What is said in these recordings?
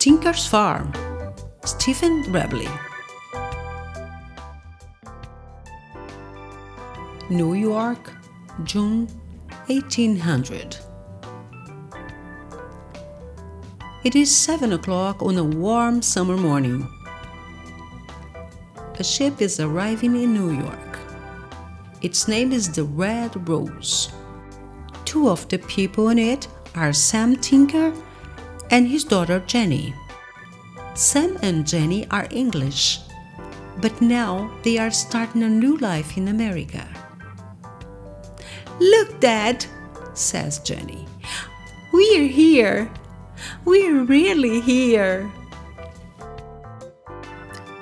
Tinker's Farm, Stephen Rabley. New York, June 1800. It is 7 o'clock on a warm summer morning. A ship is arriving in New York. Its name is the Red Rose. Two of the people in it are Sam Tinker and his daughter Jenny. Sam and Jenny are English, but now they are starting a new life in America. "Look, Dad," says Jenny. "We're here. We're really here."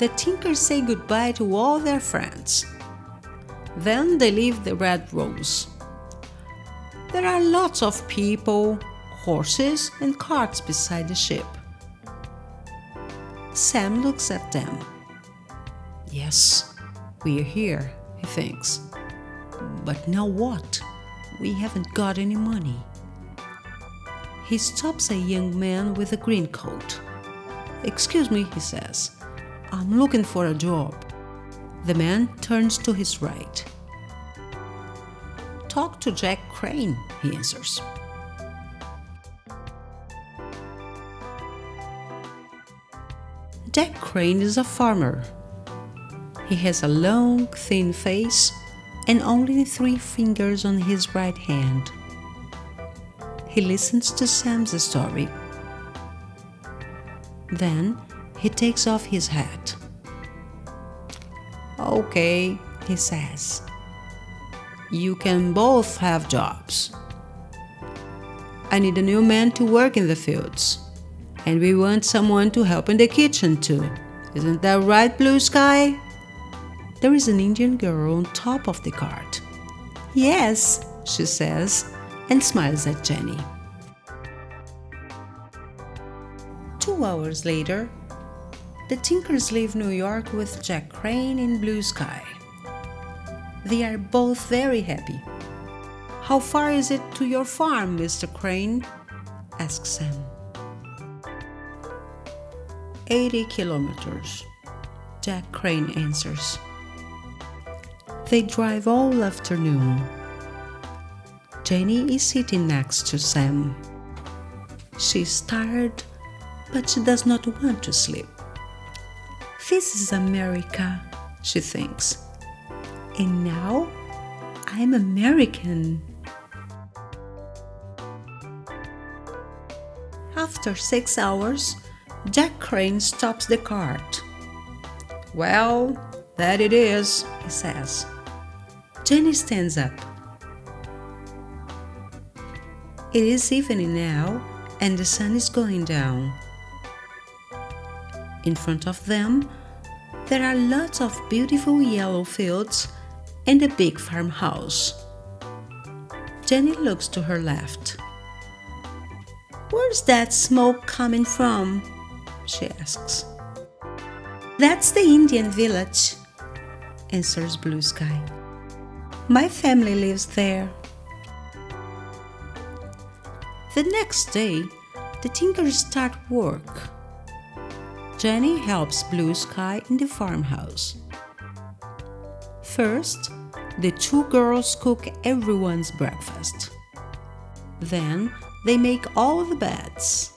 The Tinkers say goodbye to all their friends. Then they leave the Red Rose. There are lots of people, horses, and carts beside the ship. Sam looks at them. "Yes, we're here," he thinks. "But now what? We haven't got any money." He stops a young man with a green coat. "Excuse me," he says. "I'm looking for a job." The man turns to his right. "Talk to Jack Crane," he answers. Jack Crane is a farmer. He has a long, thin face and only 3 fingers on his right hand. He listens to Sam's story. Then he takes off his hat. "Okay," he says. "You can both have jobs. I need a new man to work in the fields, and we want someone to help in the kitchen too. Isn't that right, Blue Sky?" There is an Indian girl on top of the cart. "Yes," she says, and smiles at Jenny. 2 hours later, the Tinkers leave New York with Jack Crane and Blue Sky. They are both very happy. "How far is it to your farm, Mr. Crane?" asks Sam. 80 kilometers, Jack Crane answers. They drive all afternoon. Jenny is sitting next to Sam. She's tired, but she does not want to sleep. "This is America," she thinks. "And now I'm American." After 6 hours, Jack Crane stops the cart. "Well, that it is," he says. Jenny stands up. It is evening now, and the sun is going down. In front of them, there are lots of beautiful yellow fields and a big farmhouse. Jenny looks to her left. "Where's that smoke coming from?" she asks. "That's the Indian village," answers Blue Sky. "My family lives there." The next day, the Tinkers start work. Jenny helps Blue Sky in the farmhouse. First, the 2 girls cook everyone's breakfast. Then, they make all the beds.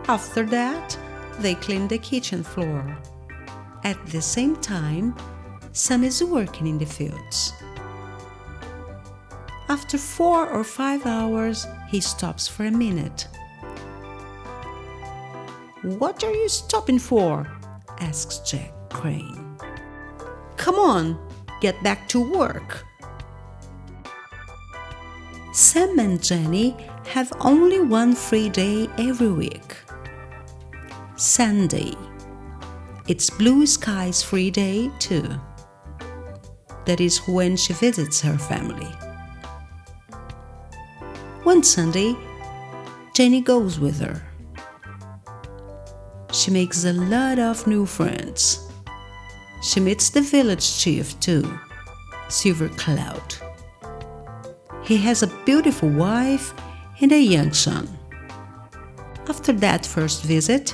After that, they clean the kitchen floor. At the same time, Sam is working in the fields. After 4 or 5 hours, he stops for a minute. "What are you stopping for?" asks Jack Crane. "Come on, get back to work." Sam and Jenny have only one free day every week. Sunday. It's Blue Sky's free day too. That is when she visits her family. One Sunday, Jenny goes with her. She makes a lot of new friends. She meets the village chief too, Silver Cloud. He has a beautiful wife and a young son. After that first visit,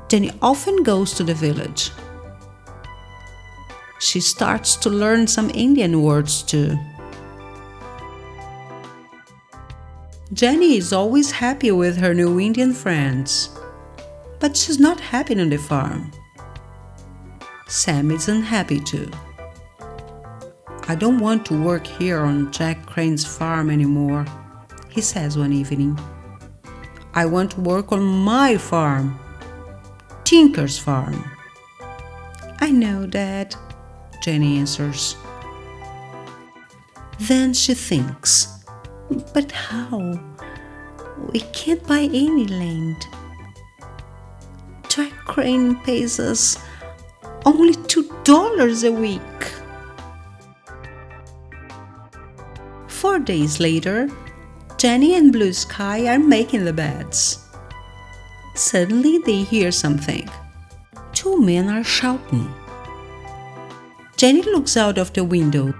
Jenny often goes to the village. She starts to learn some Indian words too. Jenny is always happy with her new Indian friends, but she's not happy on the farm. Sam is unhappy too. "I don't want to work here on Jack Crane's farm anymore," he says one evening. "I want to work on my farm, Tinker's farm." "I know, Dad," Jenny answers. Then she thinks, "But how? We can't buy any land. Jack Crane pays us only $2 a week." 4 days later, Jenny and Blue Sky are making the beds. Suddenly they hear something. 2 men are shouting. Jenny looks out of the window.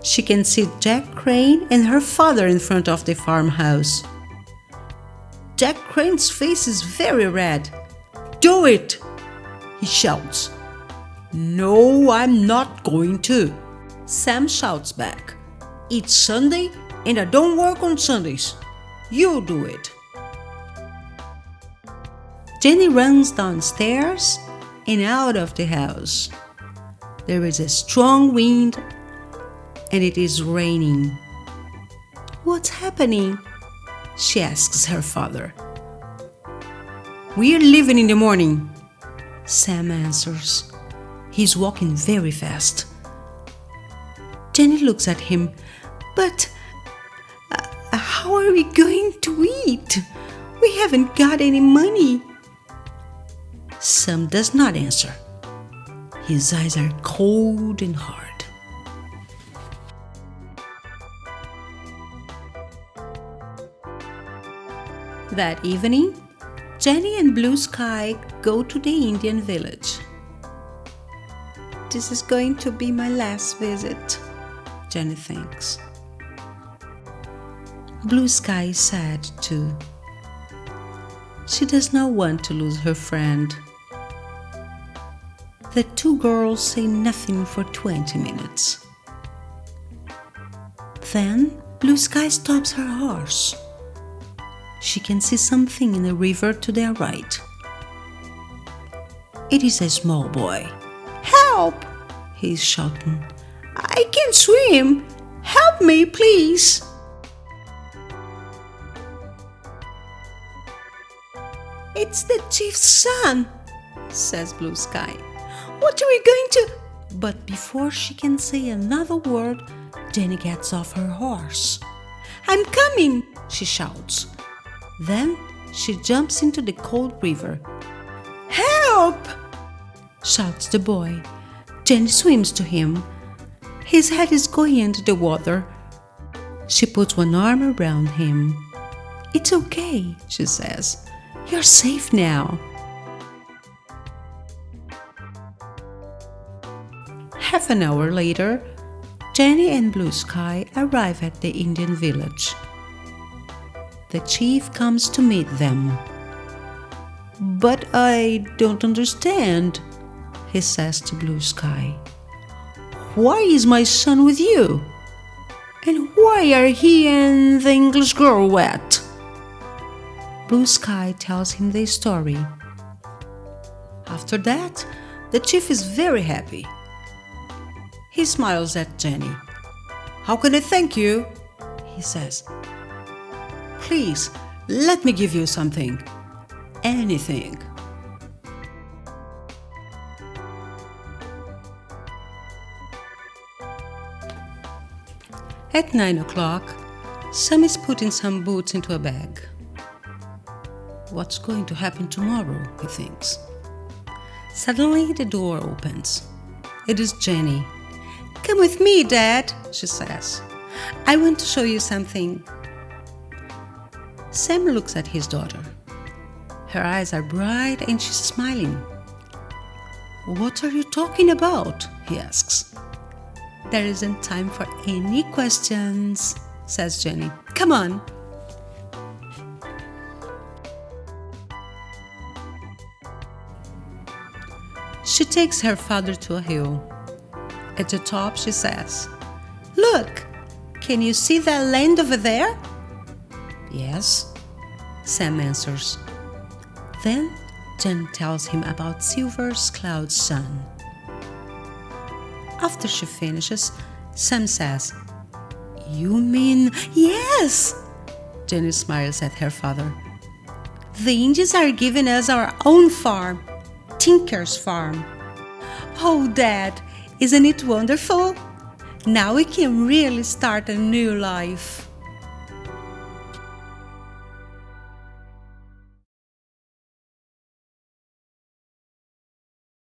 She can see Jack Crane and her father in front of the farmhouse. Jack Crane's face is very red. "Do it!" he shouts. "No, I'm not going to," Sam shouts back. "It's Sunday and I don't work on Sundays. You do it." Jenny runs downstairs and out of the house. There is a strong wind and it is raining. "What's happening?" she asks her father. "We're leaving in the morning," Sam answers. He's walking very fast. Jenny looks at him. "But how are we going to eat? We haven't got any money." Sam does not answer. His eyes are cold and hard. That evening, Jenny and Blue Sky go to the Indian village. "This is going to be my last visit," Jenny thinks. Blue Sky is sad too. She does not want to lose her friend. The 2 girls say nothing for 20 minutes. Then Blue Sky stops her horse. She can see something in the river to their right. It is a small boy. "Help!" he is shouting. "I can't swim! Help me, please!" "It's the chief's son," says Blue Sky. "What are we going to—" But before she can say another word, Jenny gets off her horse. "I'm coming!" she shouts. Then she jumps into the cold river. "Help!" shouts the boy. Jenny swims to him. His head is going into the water. She puts one arm around him. "It's okay," she says. "You're safe now." Half an hour later, Jenny and Blue Sky arrive at the Indian village. The chief comes to meet them. "But I don't understand," he says to Blue Sky. "Why is my son with you? And why are he and the English girl wet?" Blue Sky tells him the story. After that, the chief is very happy. He smiles at Jenny. "How can I thank you?" he says. "Please, let me give you something. Anything." At 9 o'clock, Sam is putting some boots into a bag. What's going to happen tomorrow, he thinks. Suddenly, the door opens. It is Jenny. "Come with me, Dad," she says. "I want to show you something." Sam looks at his daughter. Her eyes are bright and she's smiling. "What are you talking about?" he asks. "There isn't time for any questions," says Jenny. "Come on." She takes her father to a hill. At the top, she says, "Look, can you see that land over there?" "Yes," Sam answers. Then Jen tells him about Silver's cloud sun. After she finishes, Sam says, "You mean..." "Yes!" Jenny smiles at her father. "The Indians are giving us our own farm, Tinker's Farm." "Oh, Dad, isn't it wonderful? Now we can really start a new life."